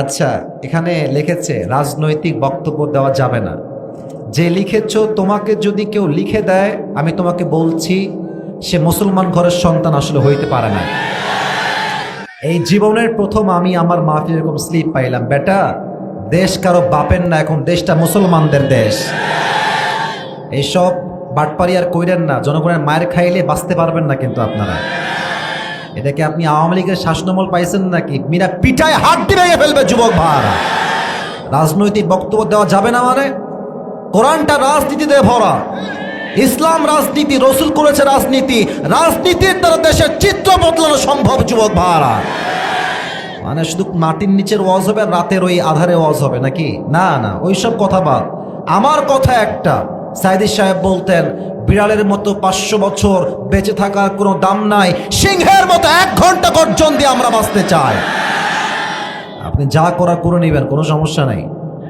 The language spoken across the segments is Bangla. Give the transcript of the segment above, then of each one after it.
আচ্ছা, এখানে লিখেছে রাজনৈতিক বক্তব্য দেওয়া যাবে না। যে লিখেছো, তোমাকে যদি কেউ লিখে দেয়, আমি তোমাকে বলছি সে মুসলমান ঘরের সন্তান আসলে হইতে পারে না। এই জীবনের প্রথম আমি আমার মাহফিলে এরকম স্লিপ পাইলাম, বেটা দেশ কারো বাপের না, এখন দেশটা মুসলমানদের দেশ। এইসব বাটপারি আর কইরেন না, জনগণের মায়ের খাইলে বাঁচতে পারবেন না কিন্তু আপনারা। এটাকে আপনি আওয়ামী লীগের শাসনামল পাইছেন নাকি? মিরা পিঠায় হাত দিয়ে ভেঙে ফেলবে যুবক ভাইরা। রাজনৈতিক বক্তব্য দেওয়া যাবে না মানে? কোরআনটা রাজনীতিতে ভরা, ইসলাম রাজনীতি, রসুল করেছে রাজনীতি, রাজনীতির দ্বারা দেশের চিত্র বদলানো সম্ভব যুবক ভাইরা। মানে শুধু মাটির নিচের ওয়াজ হবে আর রাতের ওই আধারে ওয়াজ হবে নাকি? না না, ওইসব কথা বাদ। আমার কথা একটা, সাইদি সাহেব বলতেন বিড়ালের মতো 500 বছর বেঁচে থাকার কোনো দাম নাই, সিংহের মতো 1 ঘন্টা গর্জন দিয়ে আমরা বাঁচতে চাই। আপনি যা করা করে নেবেন, কোনো সমস্যা নাই।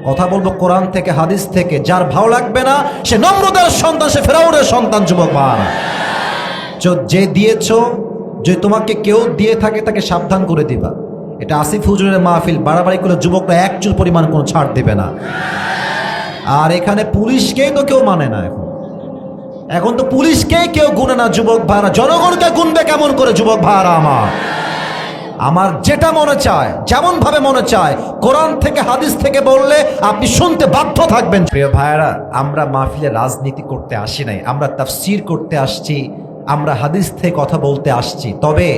কথা বলবো কোরআন থেকে, হাদিস থেকে। যার ভালো লাগবে না সে নমরুদের সন্তান, সে ফেরাউনের সন্তান যুবক ভাই। যে দিয়েছো, যে তোমাকে কেউ দিয়ে থাকে তাকে সাবধান করে দিবা। এটা আসিফ হুজুরের মাহফিল, বাড়াবাড়ি করে যুবকরা 1 চুল পরিমাণ কোনো ছাড় দেবে না। আর এখানে পুলিশকেই তো কেউ মানে না। এখন তো পুলিশকেই কেউ গুনে না যুবক ভাইরা, জনগণকে গুনবে কেমন করে যুবক ভাইরা? আমার যেটা মনে চায়, যেমন ভাবে মনে চায়, কোরআন থেকে হাদিস থেকে বললে আপনি শুনতে বাধ্য থাকবেন। প্রিয় ভাইরা, আমরা মাহফিলে রাজনীতি করতে আসি নাই, আমরা তাফসীর করতে আসছি, আমরা হাদিস থেকে কথা বলতে আসছি। তবে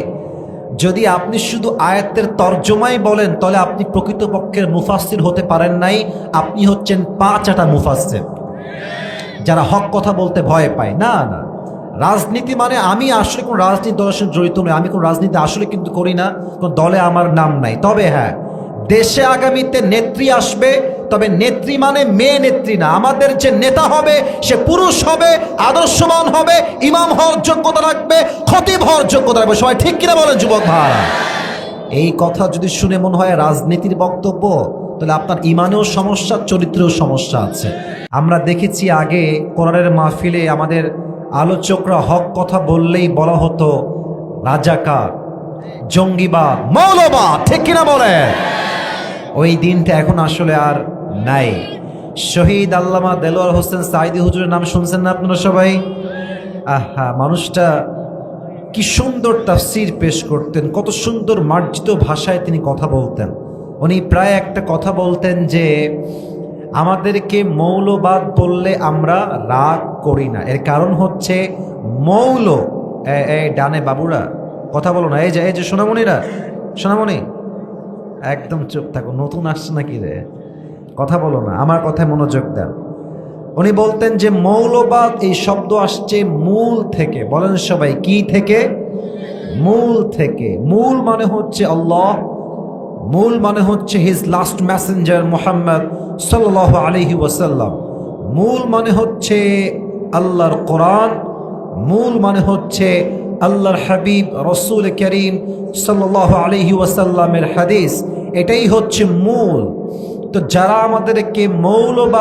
যদি আপনি শুধু আয়াতের তর্জমাই বলেন, তাহলে আপনি প্রকৃতপক্ষের মুফাসসির হতে পারেন নাই। আপনি হচ্ছেন 5 আটা মুফাসসির, যারা হক কথা বলতে ভয় পায়। না না, রাজনীতি মানে আমি আসলে কোন রাজনীতি দলের সঙ্গে জড়িত নই, আমি কোন রাজনীতি আসলে কিন্তু করি না, কোন দলে আমার নাম নাই। তবে হ্যাঁ, দেশে আগামীতে নেত্রী আসবে, তবে নেত্রী মানে মেয়ে নেত্রী না। আমাদের যে নেতা হবে সে পুরুষ হবে, আদর্শবান হবে, ইমাম হওয়ার যোগ্যতা রাখবে, খতিব হওয়ার যোগ্যতা রাখবে। সবাই ঠিক কিনা বলেন যুবক ভাই? এই কথা যদি শুনে মনে হয় রাজনীতির বক্তব্য, তাহলে আপনার ইমানেও সমস্যা, চরিত্রেও সমস্যা আছে। আমরা দেখেছি আগে কোরআনের মাহফিলে আমাদের আলোচকরা হক কথা বললেই বলা হতো রাজাকার, জঙ্গিবাদ, মৌলবাদ। ঠিক কিনা বলে? ওই দিনটা এখন আসলে আর নাই। শহীদ আল্লামা দেলোয়ার হোসেন সাইদি হুজুরের নাম শুনছেন না আপনারা সবাই? আহা, মানুষটা কি সুন্দর তাফসীর পেশ করতেন, কত সুন্দর মার্জিত ভাষায় তিনি কথা বলতেন। উনি প্রায় একটা কথা বলতেন যে আমাদেরকে মৌলবাদ বললে আমরা রাগ করি না। এর কারণ হচ্ছে মৌল, এই ডানে বাবুরা কথা বলো না, এই যে সোনামণিরা, সোনামণি একদম চুপ থাকো, নতুন আসছে নাকি রে, কথা বলো না, আমার কথায় মনোযোগ দেন। উনি বলতেন যে মৌলবাদ এই শব্দ আসছে মূল থেকে। বলেন সবাই, কি থেকে? মূল থেকে। মূল মানে হচ্ছে আল্লাহ, মূল মানে হচ্ছে হিজ লাস্ট মেসেঞ্জার মুহাম্মদ সাল্লাল্লাহু আলাইহি ওয়াসাল্লাম। মূল মানে হচ্ছে আল্লাহর কোরআন, মূল মানে হচ্ছে আল্লাহর হাবিব রসুল করিম সাল্লাল্লাহু আলাইহি ওয়াসাল্লামের হাদিস। এটাই হচ্ছে মূল। তো যারা আমাদেরকে মৌলবাদ